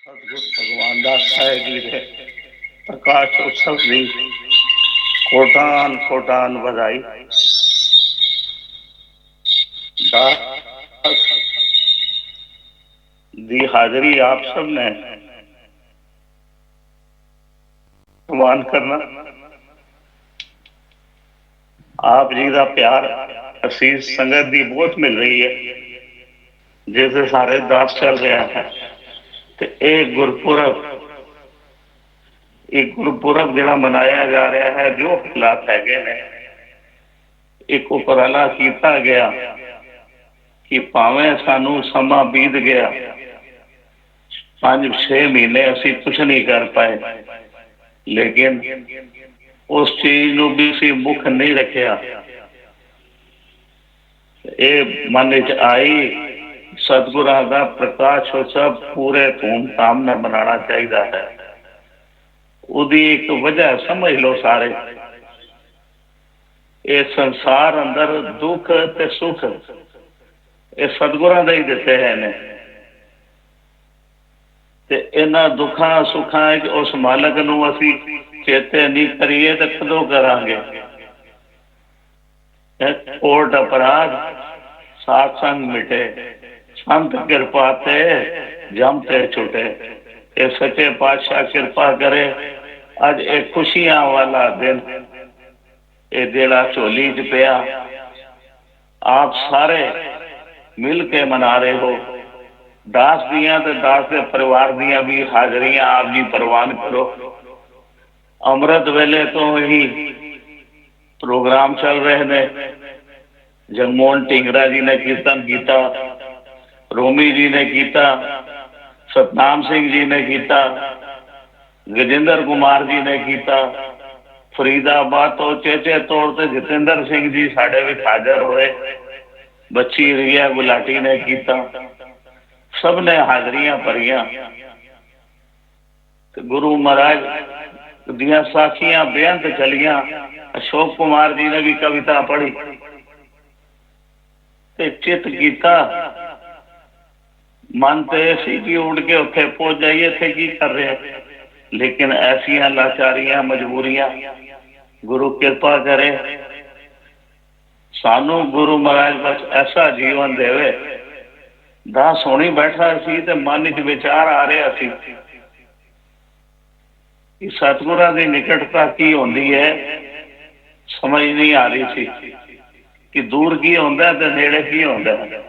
सतगुरु भगवान दास साहिब जी के प्रकाश उत्सव की कोटान कोटान बधाई। दास दी हाजरी आप सब ने मान करना। आप जी का प्यार असीस संगत की बहुत मिल रही है, जिसे सारे दास चल रहा है। एक गुरपुरब जो मनाया जा रहा है, जो हालात है एक उपराला किया गया कि भावें सानू समा बीत गया, 5-6 महीने असी कुछ नहीं कर पाए, लेकिन उस चीज नू भी असी मुख नहीं रखिया। ये मन च आई सतगुरां दा प्रकाश उत्सव पूरे धूमधाम नाल मनाना चाहिए है। उदी एक वजह समझ लो सारे, ये संसार अंदर दुख ते सुख ये सतगुरां दे ही दिते हैं ने। ते इन्हां दुखां सुखां उस मालक नूं असी चेते नहीं करिए तो कदों करांगे। कोट अपराध सात संग मिटे, संत कृपा ते जम ते छुटे। ये सच्चे पातशाह कृपा करे। अज एक खुशियां वाला दिन ये जेड़ा झोली च पिया, आप सारे मिल के मना रहे हो। दास दियां ते दास के परिवार दियां भी हाजरियां आप जी प्रवान करो। अमृत वेले तो ही प्रोग्राम चल रहे ने। जगमोहन ढींगरा जी ने कीर्तन किया, रोमी जी ने किया, सतनाम सिंह जी ने किया, गजेंद्र कुमार जी ने किया, फरीदाबाद तो चेचे तौर पर जतेंद्र सिंह जी साढ़े भी हाजिर हुए, बच्ची रिया गुलाटी ने किया, सब ने हाजरियां भरिया। गुरु महाराज दियां साखियां बेअंत चलियां। अशोक कुमार जी ने भी कविता पढ़ी ते चित किया, मन तो ऐसी कि उड़ के उत्थे पहुंच जाइए, इत्थे की कर रहे हैं। लेकिन ऐसिया लाचारियां मजबूरियां, गुरु कृपा करे सानू गुरु महाराज बस ऐसा जीवन देवे। दास होनी बैठा सी ते मन च विचार आ रहा सी कि सतगुरां दी निकटता की होंदी है, समझ नहीं आ रही सी कि दूर की होंदा है ते नेड़े की होंदा है।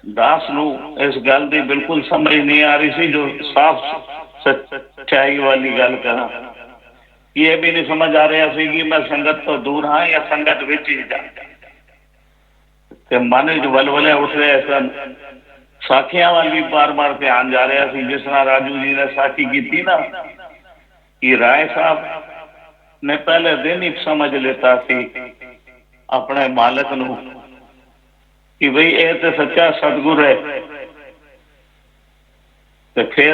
दास नू इस गल की बिल्कुल समझ नहीं आ रही सी, जो साफ सच्चाई वाली गल करा। ये भी नहीं समझ आ रहा सी कि मैं संगत तो दूर हाँ या संगत विच ही जा। मन च वलवले उठ रहे सन। साखियां वाल भी बार बार ध्यान जा रहा सी। जिस तरह राजू जी ने साखी की ना कि राय साहब ने पहले दिन ही समझ लेता सी अपने मालक नू कि भाई ये तो सच्चा सतगुर है। तो फिर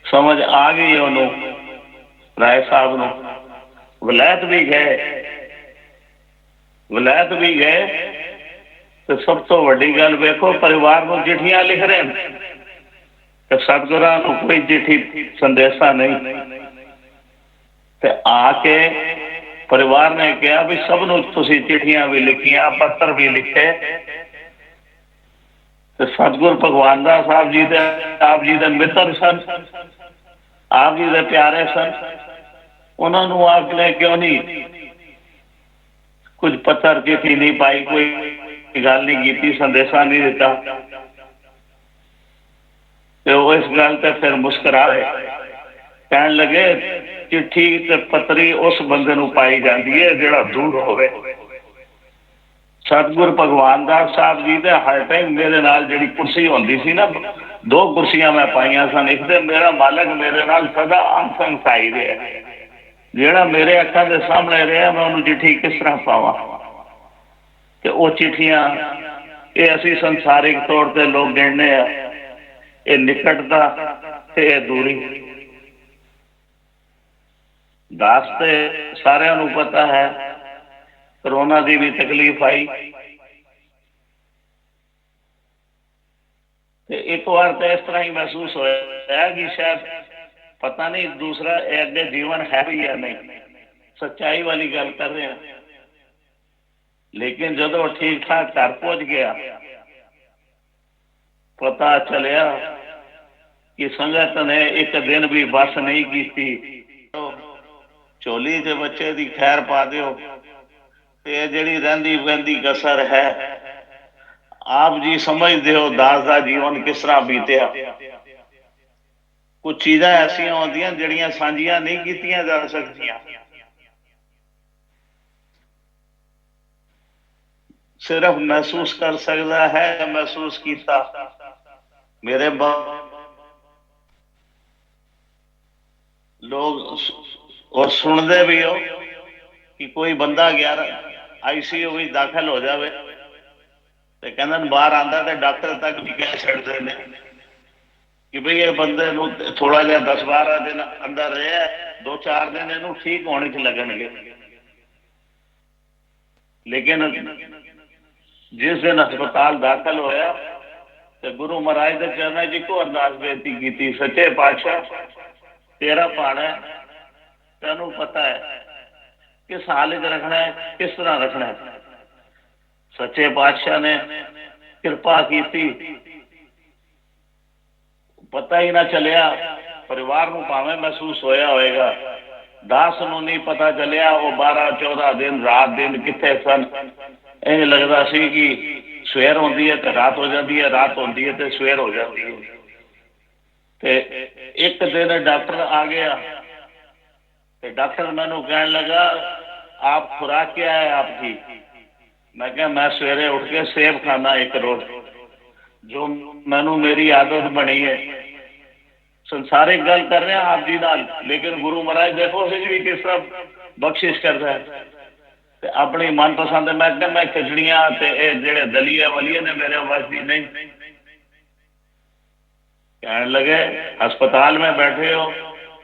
समझ आ गई उन्होंने, राय साहब नू वलैत भी गए, वलैत भी गए। तो सब तो वड्डी गल वेखो, परिवार को चिट्ठियां लिख रहे हैं तो सतगुरां को कोई चिट्ठी संदेशा नहीं। ते आके परिवार ने कहा भी सब नूं तुसीं चिट्ठियां भी लिखियां, पत्र भी लिखे। तो सतगुरु भगवान दास साहब जी दे आप जी दे मित्र सन, आप जी दे प्यारे सन। उन्होंने आपने क्यों नहीं कुछ पत्र चिट्ठी नहीं पाई, कोई गल नहीं की, संदेशा नहीं दिता। तो इस गल ते फिर मुस्कुराए, कहन लगे चिट्ठी ते पत्री उस बंदे नूं पाई जाती है जिहड़ा दूर होवे। सतगुरु भगवान दास साहब जी दे हर टाइम मेरे नाल जिहड़ी कुर्सी होंदी सी ना, 2 कुर्सियां मैं पाइयां सन। एक ते मेरा मालक मेरे नाल सदा अंग संग साई रहा, जिहड़ा मेरे अखां दे सामने रहा मैं उन्होंने चिट्ठी किस तरह पावां। ते वो चिट्ठियां ये असी संसारिक तौर पर लोग गिणने आ, ये निकटता ते दूरी। दास ते सारिਆਂ ਨੂੰ पता है, कोरोना की भी तकलीफ आई, ਤੇ ਇੱਕ ਵਾਰ ਤਾਂ ਇਸ ਤਰ੍ਹਾਂ ਹੀ ਮਹਿਸੂਸ ਹੋਇਆ ਕਿ ਸ਼ਾਇਦ ਪਤਾ ਨਹੀਂ ਦੂਸਰਾ ਅੱਗੇ ਜੀਵਨ ਹੈ ਵੀ ਜਾਂ ਨਹੀਂ, ਸੱਚਾਈ ਵਾਲੀ ਗੱਲ ਕਰ ਰਹੇ ਹਾਂ। ਲੇਕਿਨ ਜਦੋਂ ਠੀਕ ਠਾਕ ਘਰ ਪਹੁੰਚ ਗਿਆ, ਪਤਾ ਚੱਲਿਆ ਕਿ ਸੰਗਤ ਨੇ ਇੱਕ ਦਿਨ ਵੀ ਬੱਸ ਨਹੀਂ ਕੀਤੀ। ਝੋਲੀ ਦੇ ਬੱਚੇ ਦੀ ਖੈਰ ਪਾ ਦਿਓ, ਤੇ ਇਹ ਜਿਹੜੀ ਰਹਿੰਦੀ ਬਹਿੰਦੀ ਕਸਰ ਹੈ, ਆਪ ਜੀ ਸਮਝਦੇ ਹੋ ਦਾਸ ਦਾ ਜੀਵਨ ਕਿਸ ਤਰ੍ਹਾਂ ਬੀਤਿਆ। ਕੁਝ ਚੀਜ਼ਾਂ ਐਸੀਆਂ ਹੁੰਦੀਆਂ ਜਿਹੜੀਆਂ ਸਾਂਝੀਆਂ ਨਹੀਂ ਕੀਤੀਆਂ ਜਾ ਸਕਦੀਆਂ, ਸਿਰਫ ਮਹਿਸੂਸ ਕਰ ਸਕਦਾ ਹੈ। ਮਹਿਸੂਸ ਕੀਤਾ ਮੇਰੇ ਲੋग और सुनते भी हो कि कोई बंदा 11 ICU में दाखिल हो जाए तो कहते बाहर आता तो डॉक्टर तक भी कह छड़ते हैं कि भाई ये बंदे थोड़ा जहा 10-12 दिन अंदर रहा, 2-4 दिन इनू ठीक होने च लगनगे। लेकिन जिस दिन हस्पताल दाखिल होया तो गुरु महाराज के चरणों च इको अरदास बेनती की, सच्चे पातशाह तेरा भाण है, तेनू पता है किस हाल च रखना है, किस तरह रखना है। सच्चे पातशाह ने कृपा की, पता ही ना चलिया। परिवार को भावें महसूस होया होएगा, दास नूं नहीं पता चलिया वो 12-14 दिन रात दिन किथे सन। इंज लगता सी कि सवेर होंदी है तो रात हो जाती है, रात होंदी है तो सवेर हो जाती है। ते एक दिन डॉक्टर आ गया तो डॉक्टर मैनू कहने लगा आप खुराक क्या है आपकी। मैं क्या, मैं सवेरे उठ के सेब खाना एक रोज, जो मैनू मेरी आदत बनी है। संसारिक गल कर रहे हैं आप जी नाल, लेकिन गुरु महाराज देखो भी किस तरह बख्शिश करता है। ते अपनी मनपसंद मैं क्या, मैं खिचड़ियां ते जेड़े दलिया वलिया ने मेरे बस दी नहीं। कहने लगे अस्पताल में बैठे हो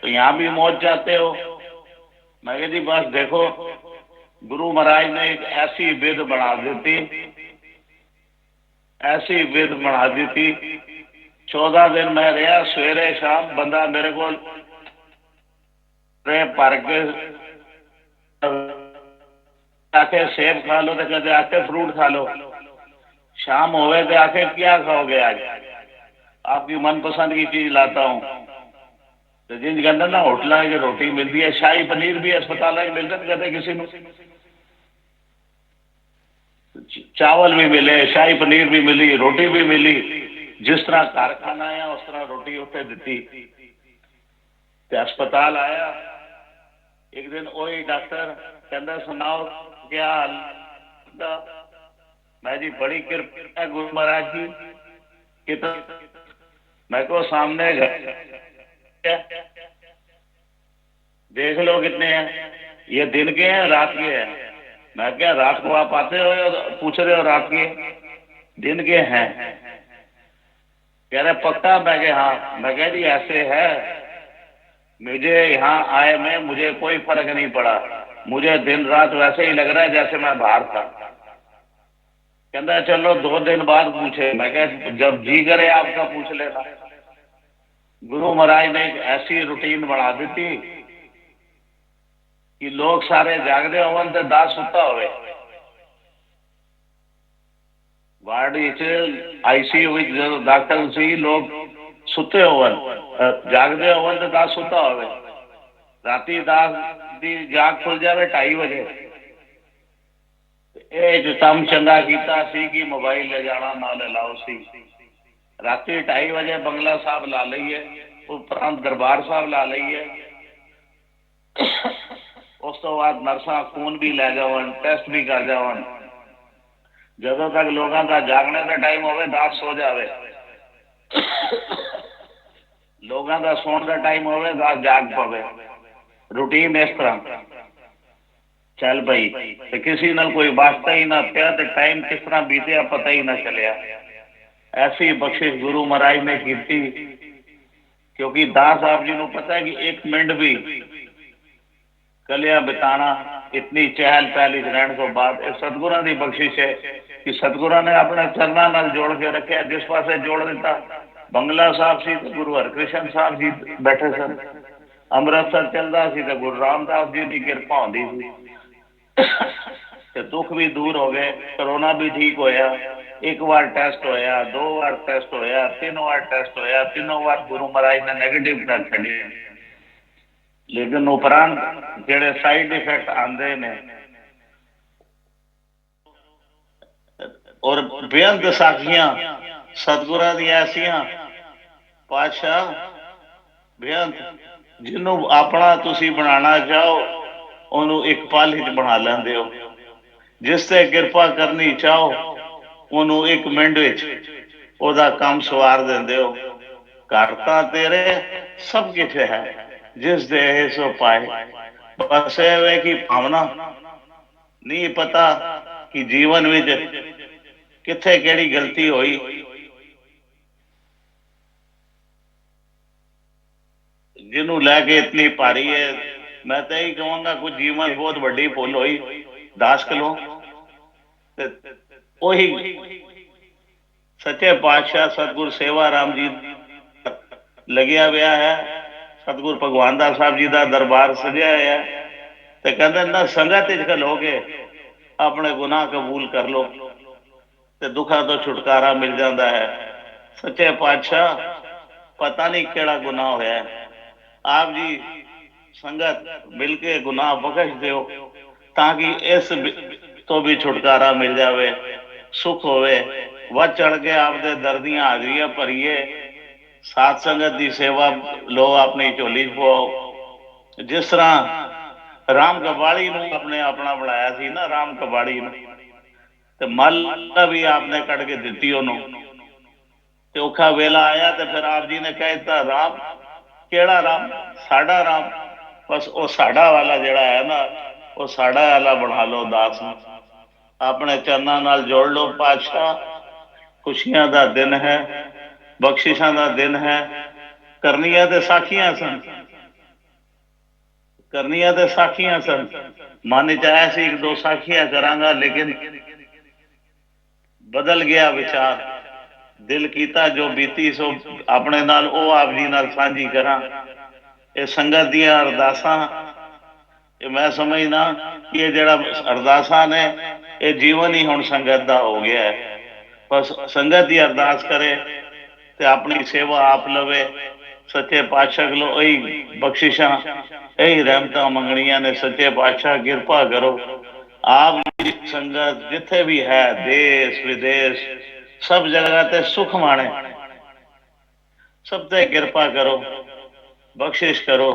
तो यहाँ भी मौत चाहते हो। मैं कहा जी बस देखो गुरु महाराज ने एक ऐसी विध बना दी थी, ऐसी विध बना दी थी। 14 दिन मैं रहा, सवेरे शाम बंदा मेरे को भर के आके सेब खा लो, तो कहते आके फ्रूट खा लो। शाम होवे तो आके क्या खाओगे आज, आपकी मनपसंद की चीज लाता हूँ। तो जिन कहते ना होटल की रोटी मिलती है, शाही पनीर भी अस्पताल में मिलता, कहते किसी को चावल भी मिले, शाही पनीर भी मिली, रोटी भी मिली। जिस तरह कारखाना आया उस तरह रोटी उत्थे दी। अस्पताल आया एक दिन, वही डॉक्टर कहता सुनाओ क्या हाल। मैं जी बड़ी कृपा है गुरु महाराज की, कितना मैं को सामने देख लो कितने हैं, ये दिन के हैं रात के हैं। मैं क्या, रात को आप आते हो पूछ रहे हो रात के, दिन के हैं। कह रहे पक्का। मैं क्या हाँ। मैं कह जी ऐसे है, मुझे यहाँ आए में मुझे कोई फर्क नहीं पड़ा, मुझे दिन रात वैसे ही लग रहा है जैसे मैं बाहर था। कहता चलो 2 दिन बाद पूछे। मैं क्या जब जी करे आपका पूछ लेना। गुरु महाराज ने एक ऐसी रूटीन बना दी थी कि लोग सारे जागते होवन ते दास सुता होवे। वार्ड ICU जो दाखिल सी, लोग सुते होवन, जागते होवन ते दास सुता होवे। राती दास दी जाग खुल जावे 2:30 बजे। एक काम चंगा कीता सी कि मोबाइल ले जाना नाल लाओ सी। राती 2:30 बजे बंगला साहब ला लीए, उपरांत दरबार साहब ला लीए। उस तो बाद नर्सा खून भी लै जावन, टेस्ट भी कर जावन। जदों तक लोगों का जागने का टाइम होवे दास सो जावे, लोगों का सोने का टाइम होवे दास जाग पवे। रूटीन इस तरह चल पई ते किसी नाल कोई वास्ता ही ना पिया, ते टाइम किस तरह बीतिया पता ही ना चलिया। ऐसी बख्शिश गुरु महाराज ने की थी, क्योंकि दास साहब जी को पता है कि 1 मिनट भी कलिया बिताना इतनी चहल पहल रहने तो बाद सतगुरां की बख्शिश है कि सतगुरां ने अपने चरणों नाल जोड़ के रखे। जिस पासे जोड़ दिता बंगला साहब सी तो गुरु हरकृष्ण साहब जी बैठे सन, अमृतसर चलता सी तो गुरु रामदास जी की कृपा होंदी सी ते दुख भी दूर हो गए, कोरोना भी ठीक होया। एक बार टेस्ट होया, दो बार टेस्ट होया, तीन बार टेस्ट होया, तीनों बार गुरु महाराज ने नेगेटिव कर छड़े। लेकिन उपरांत जेड़े साइड इफेक्ट आंदे ने और बेअंत साखियां सतगुरां दी ऐसियां पातशाह बेअंत जिन्हों अपना तुसी बनाना चाहो ओनू एक पल च बना लेंदे हो, जिस ते कृपा करनी चाहो ओनू एक मिनट विच ओदा काम सवार देंदे हो। घर तां तेरे सब कुछ है, जिस दे सो पाए। बस है कि भावना नहीं पता कि जीवन विच किथे केड़ी गलती हुई, जिन्हों लैके इतनी भारी है। मैं तो यही कहूंगा कुछ जीवन बहुत बड़ी भुल हुई दास कलो सच्चे पातशाह सतगुरु सेवा राम जी लग्या हुआ है। सतगुरु भगवान दास साहब जी का दरबार सजया है तो कहते ना संगत खलोगे अपने गुनाह कबूल कर लो तो दुखा तो छुटकारा मिल जाता है। सच्चे पातशाह पता नहीं केड़ा गुनाह होया है, आप जी संगत मिलके गुनाह बख्श दो ताकि इस तो भी छुटकारा मिल जावे, सुख होवे। वध चढ़ के आपदे दर्दियां हाजरियां भरीए, सात संगत की सेवा लो, अपनी झोली पाओ। जिस तरह राम कबाड़ी अपने अपना बनाया सी ना, राम कबाड़ी ते मल भी आपने कट के दिती उन्होंने, ते औखा वेला आया तो फिर आप जी ने कह दिता राम केड़ा राम, साडा राम। बस वो साडा वाला जड़ा है ना वो साडा वाला बना लो, दास अपने चरणों नाल जोड़ लो। पातशाह खुशियां का दिन है, बख्शिशा का दिन है। करनिया ते साखियां सन, करनिया ते साखियां सन। मन च आया सी एक दो साखियां करांगा, लेकिन बदल गया विचार। दिल कीता जो बीती सो अपने नाल ओ आप जी नाल साझी करा। ये संगत दियां अरदासां मैं समझना कि ये जड़ा अरदासां ने ये जीवन ही हुण संगत दा हो गया है। बस संगत ही अरदास करे ते अपनी सेवा आप लवे। सच्चे पातशाह कोलों यही बख्शिशां यही रहमतां मंगणियां ने। सच्चे पातशाह कृपा करो, आप संगत जिथे भी है देश विदेश सब जगह ते सुख माणे, सब ते कृपा करो, बख्शिश करो।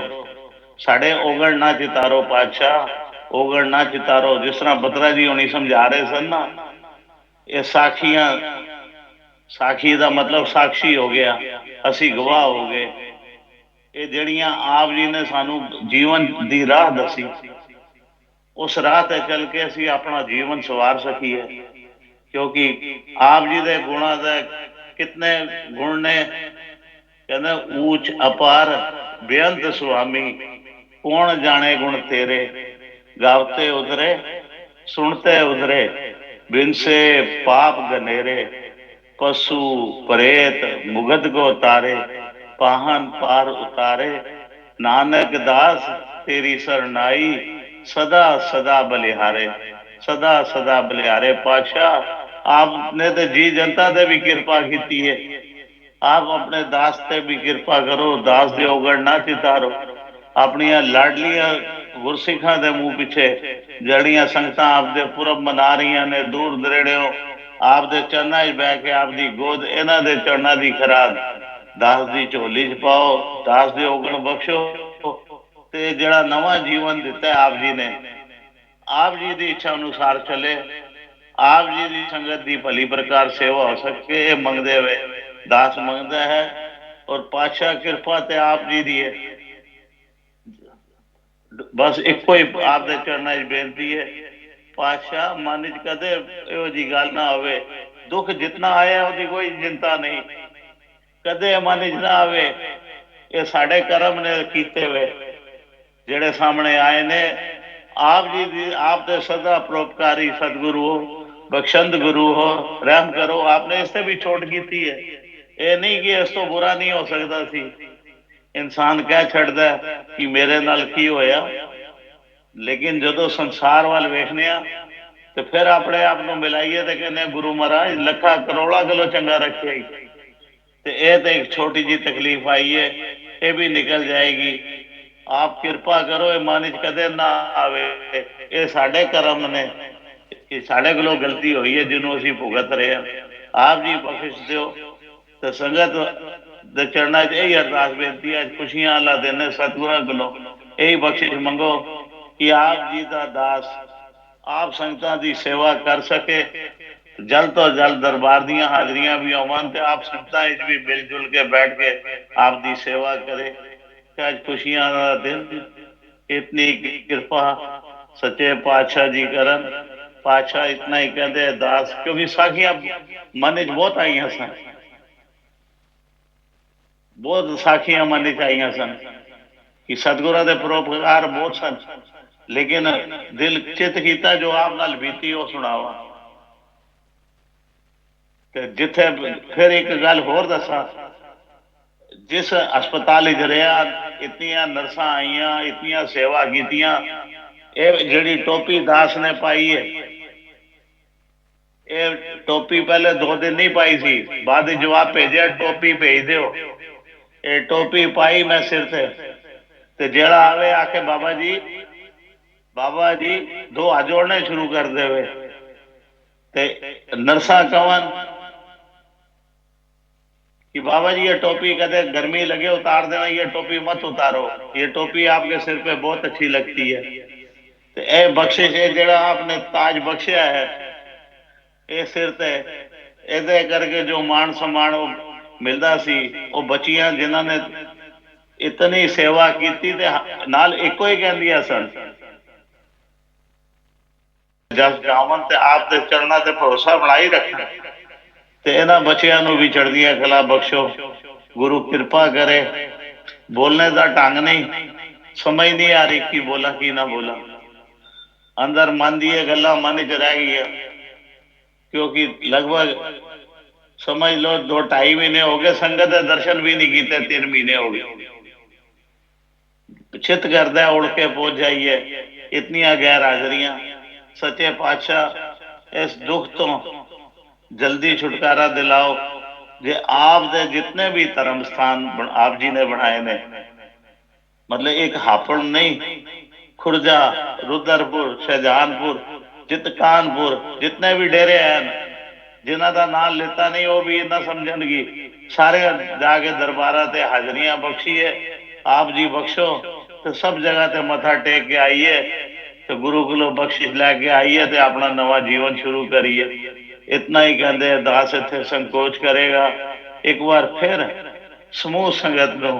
साढ़े ओगण ना चितारो पातशाह, ओगण ना चितारो। जिस तरह बत्रा जी होनी समझा रहे सन ना, ये साखियां, साखी का मतलब साक्षी हो गया, असी गवाह हो गए। ये जड़ियां आप जी ने सानू जीवन की राह दसी, उस राह ते चल के असी अपना जीवन सवार सकीए। क्योंकि आप जी के गुणों के कितने गुण ने, कहते ऊंच अपार बेअंत स्वामी, कौन जाने गुण तेरे। गावते उधरे सुनते उधरे, बिनसे पाप गनेरे। पशु प्रेत मुगध को तारे, पाहन पार उतारे। नानक दास तेरी सरनाई, सदा सदा बलिहारे, सदा सदा बलिहारे। पातशाह आपने तो जी जनता से भी कृपा की है, आप अपने दास ते भी कृपा करो। दास दे ओगण ना चितारो। अपनिया लाडलियां गुरसिखा दे मुंह पिछे जड़ियां संगतां आपदे पुरब मना रही ने, दूर दरेड़ियों आपदे चरणा च बह के आपदी गोद इन्हां दे चरणा दी खराद दास दी झोली च पाओ। दास दे ओगण बख्शो ते जड़ा नवा जीवन दिता है आप जी ने, आप जी की इच्छा अनुसार चले, आप जी की संगत की भली प्रकार सेवा हो सके, ये मंगते हुए दास मंगता है। और पातशाह कृपा ते आप जी दी है। बस एको ही आपके चरणों च बेनती है, पातशाह मन च कदे इहो जी गल ना होवे। दुख जितना आया उसकी कोई चिंता नहीं, कदे मन च ना आवे ये साडे कर्म ने कीते हुए जेड़े सामने आए ने। आप जी आप तो सदा परोपकारी सतगुरु हो, बख्शंद गुरु हो, रहम करो। आपने इससे भी छोट की थी है, ये नहीं कि इस तो बुरा नहीं हो सकता सी। इंसान कह छड़दा कि मेरे नाल की होया, लेकिन जो संसार वाल वेखने तो फिर अपने आप को मिलाइए तो कहने गुरु महाराज लखा करोड़ा किलो चंगा रखे ही। तो ये तो एक छोटी जी तकलीफ आई है, ये भी निकल जाएगी। आप कृपा करो, ये मन च कदे ना आवे, ये साडे कर्म ने, ये साडे कोलों गलती हुई है जिन्हों असीं भुगत रहे हैं। आप जी बख्शिश दिओ। तो संगत दे चरणा च यही अरदास बेनती है, खुशियां अल्लाह देने सतगुरां कोलों यही बख्शिश मंगो कि आप जी का दास आप संगतां दी सेवा कर सके, जल्द तो जल्द दरबार दियां हाजरियां भी आवन ते आप संगतां विच भी मिलजुल के बैठ के आप दी सेवा करे। आज खुशियां दा दिन, इतनी कृपा सच्चे पातशाह जी करन। पातशाह इतना ही कहते दास, क्योंकि साखियां मन च बहुत आई सन, बहुत साखियां मन च आई सन कि सतगुरां दे परोपकार बहुत सन, लेकिन दिल चित कीता जो आप नाल बीती वो सुनावा। ते जिथे फिर एक गल होर दसा, जिस अस्पताल च रहा इतनियां नर्सां आईयां, इतनियां सेवा कीतियां, ये जिहड़ी टोपी दास ने पाई है, ये टोपी पहले 2 दिन नहीं पाई सी, बाद जवाब भेजा टोपी भेज दो। ये टोपी पाई मैं सिर से, ते जेड़ा आवे आके बाबा जी 2 हाथ जोड़ने शुरू कर देवे। ते नर्सा कवन कि बाबा जी ये टोपी कदे गर्मी लगे उतार देना, ये टोपी मत उतारो, ये टोपी आपके सिर पे बहुत अच्छी लगती है। तो ए बख्शिश है जेड़ा आपने ताज बख्शिया है ये सिर ते, ਇਹਦੇ करके जो मान सम्मान मिलता सी, वो बच्चियां जिन्होंने इतनी सेवा की ते नाल एको ही कहंदियां सन जस जावन ते आप दे चरणा ते भरोसा बनाई रखना। ते इन्हां बच्चियां नूं भी चढ़दियां कला बख्शो, गुरु कृपा करे। बोलने का ढंग नहीं, समझ नहीं आ रही की बोला की ना बोला, अंदर मन दी गल्लां मन च रह गई, क्योंकि लगभग समझ लो 2-2.5 महीने हो गए, संगत के दर्शन भी नहीं किए, 3 महीने हो गए। चित करदा उड़ के पहुंच जाइए, इतनियां गैर हाजरियां। सच्चे पातशाह इस दुख तो जल्दी छुटकारा दिलाओ। जे आप दे जितने भी धर्म स्थान आप जी ने बनाए ने, मतलब एक हापड़ नहीं, खुर्जा, रुद्रपुर, शाहजहानपुर, कानपुर, जितने भी डेरे हैं जिन्हों का नाम लेता नहीं वो भी इतना समझनगी, सारे जाके दरबारा ते हाजरियां बख्शिए। आप जी बख्शो तो सब जगह ते मथा टेक के आइए, तो गुरु को बख्शिश लैके आइए, तो अपना नवा जीवन शुरू करिए। इतना ही कहते दास इत्थे संकोच करेगा। एक बार फिर समूह संगत को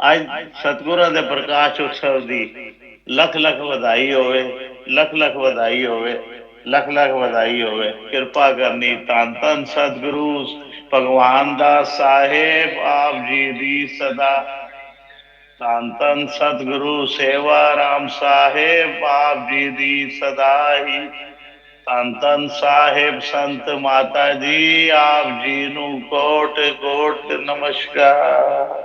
आज सतगुरां दे प्रकाश उत्सव दी लख लख बधाई होवे, लख लख बधाई होवे, लख लख बधाई होवे। कृपा करनी धन धन सतगुरु भगवान दास साहेब आप जी दी सदा। धन धन सतगुरु सेवा राम साहेब आप जी दी सदा ही। धन धन साहेब संत माता जी आप जी नू कोट कोट नमस्कार।